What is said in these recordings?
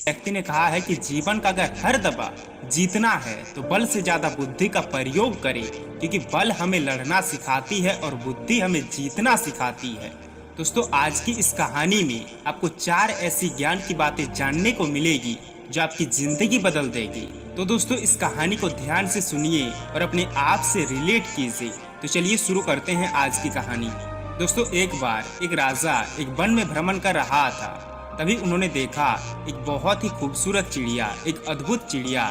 व्यक्ति ने कहा है कि जीवन का अगर हर दफा जीतना है तो बल से ज्यादा बुद्धि का प्रयोग करें, क्योंकि बल हमें लड़ना सिखाती है और बुद्धि हमें जीतना सिखाती है। दोस्तों, आज की इस कहानी में आपको 4 ऐसी ज्ञान की बातें जानने को मिलेगी जो आपकी जिंदगी बदल देगी। तो दोस्तों, इस कहानी को ध्यान से सुनिए और अपने आप से रिलेट कीजिए। तो चलिए शुरू करते हैं आज की कहानी। दोस्तों, एक बार एक राजा एक वन में भ्रमण कर रहा था। तभी उन्होंने देखा एक बहुत ही खूबसूरत चिड़िया, एक अद्भुत चिड़िया।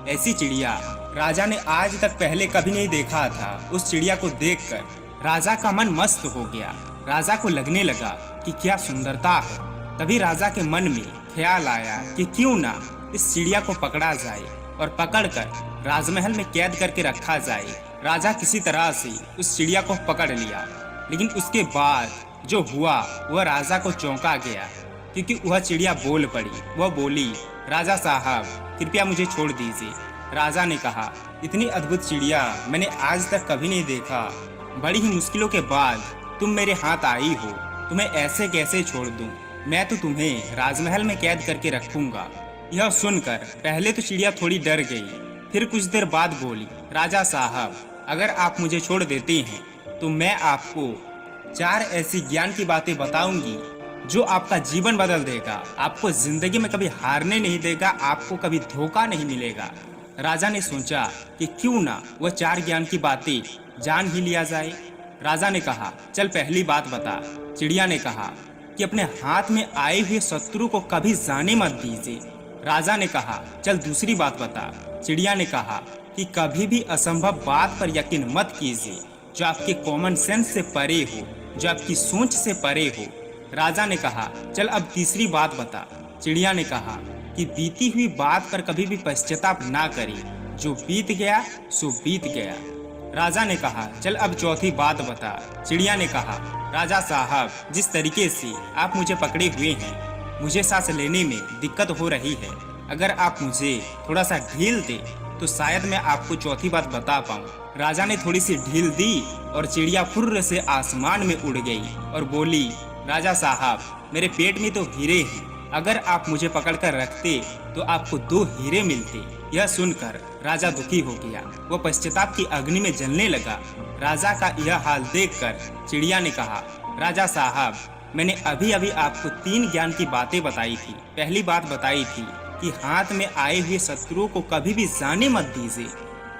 ऐसी चिड़िया राजा ने आज तक पहले कभी नहीं देखा था। उस चिड़िया को देखकर राजा का मन मस्त हो गया। राजा को लगने लगा कि क्या सुंदरता है। तभी राजा के मन में ख्याल आया कि क्यों ना इस चिड़िया को पकड़ा जाए और पकड़कर राजमहल में कैद करके रखा जाए। राजा किसी तरह से उस चिड़िया को पकड़ लिया, लेकिन उसके बाद जो हुआ वह राजा को चौंका गया, क्योंकि वह चिड़िया बोल पड़ी। वह बोली, राजा साहब, कृपया मुझे छोड़ दीजिए। राजा ने कहा, इतनी अद्भुत चिड़िया मैंने आज तक कभी नहीं देखा। बड़ी ही मुश्किलों के बाद तुम मेरे हाथ आई हो, तुम्हें ऐसे कैसे छोड़ दूं? मैं तो तुम्हें राजमहल में कैद करके रखूंगा। यह सुनकर पहले तो चिड़िया थोड़ी डर गई, फिर कुछ देर बाद बोली, राजा साहब, अगर आप मुझे छोड़ देते हैं तो मैं आपको 4 ऐसी ज्ञान की बातें बताऊंगी जो आपका जीवन बदल देगा। आपको जिंदगी में कभी हारने नहीं देगा, आपको कभी धोखा नहीं मिलेगा। राजा ने सोचा कि क्यों ना वह 4 ज्ञान की बातें जान ही लिया जाए। राजा ने कहा, चल पहली बात बता। चिड़िया ने कहा कि अपने हाथ में आए हुए शत्रु को कभी जाने मत दीजिए। राजा ने कहा, चल दूसरी बात बता। चिड़िया ने कहा कि कभी भी असंभव बात पर यकीन मत कीजिए जो आपके कॉमन सेंस से परे हो, जो आपकी सोच से परे हो। राजा ने कहा, चल अब तीसरी बात बता। चिड़िया ने कहा कि बीती हुई बात पर कभी भी पश्चाताप ना करें, जो बीत गया सो बीत गया। राजा ने कहा, चल अब चौथी बात बता। चिड़िया ने कहा, राजा साहब, जिस तरीके से आप मुझे पकड़े हुए हैं, मुझे सांस लेने में दिक्कत हो रही है। अगर आप मुझे थोड़ा सा ढील दे तो शायद मैं आपको चौथी बात बता पाऊँ। राजा ने थोड़ी सी ढील दी और चिड़िया फुर्र से आसमान में उड़ गई और बोली, राजा साहब, मेरे पेट में तो हीरे हैं। अगर आप मुझे पकड़कर रखते तो आपको 2 हीरे मिलते। यह सुनकर राजा दुखी हो गया। वह पश्चाताप की अग्नि में जलने लगा। राजा का यह हाल देखकर चिड़िया ने कहा, राजा साहब, मैंने अभी अभी आपको 3 ज्ञान की बातें बताई थी। पहली बात बताई थी कि हाथ में आए हुए शत्रु को कभी भी जाने मत दीजिए,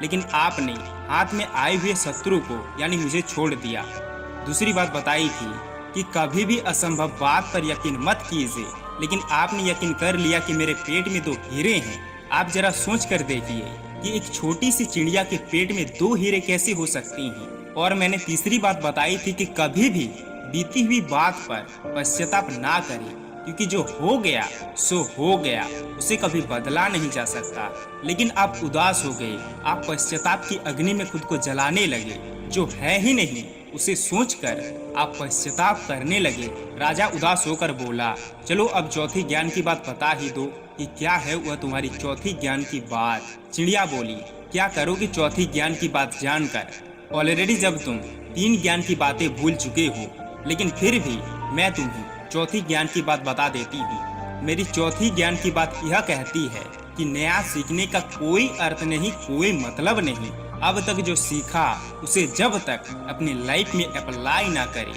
लेकिन आपने हाथ में आए हुए शत्रु को यानी मुझे छोड़ दिया। दूसरी बात बताई थी कि कभी भी असंभव बात पर यकीन मत कीजिए, लेकिन आपने यकीन कर लिया कि मेरे पेट में 2 हीरे हैं। आप जरा सोच कर देखिए कि एक छोटी सी चिड़िया के पेट में 2 हीरे कैसे हो सकती हैं। और मैंने तीसरी बात बताई थी कि कभी भी बीती हुई बात पर पश्चाताप ना करें, क्योंकि जो हो गया सो हो गया, उसे कभी बदला नहीं जा सकता। लेकिन आप उदास हो गए, आप पश्चाताप की अग्नि में खुद को जलाने लगे। जो है ही नहीं उसे सोचकर आप पश्चाताप करने लगे। राजा उदास होकर बोला, चलो अब चौथी ज्ञान की बात बता ही दो कि क्या है वह तुम्हारी चौथी ज्ञान की बात। चिड़िया बोली, क्या करोगी चौथी ज्ञान की बात जानकर? ऑलरेडी जब तुम 3 ज्ञान की बातें भूल चुके हो, लेकिन फिर भी मैं तुम्हें चौथी ज्ञान की बात बता देती हूँ। मेरी चौथी ज्ञान की बात यह कहती है कि नया सीखने का कोई अर्थ नहीं, कोई मतलब नहीं। अब तक जो सीखा उसे जब तक अपनी लाइफ में अप्लाई ना करे।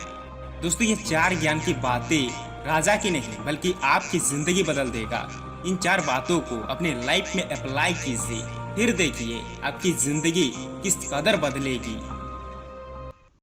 दोस्तों, ये 4 ज्ञान की बातें राजा की नहीं बल्कि आपकी जिंदगी बदल देगा। इन 4 बातों को अपने लाइफ में अप्लाई कीजिए, फिर देखिए आपकी जिंदगी किस कदर बदलेगी।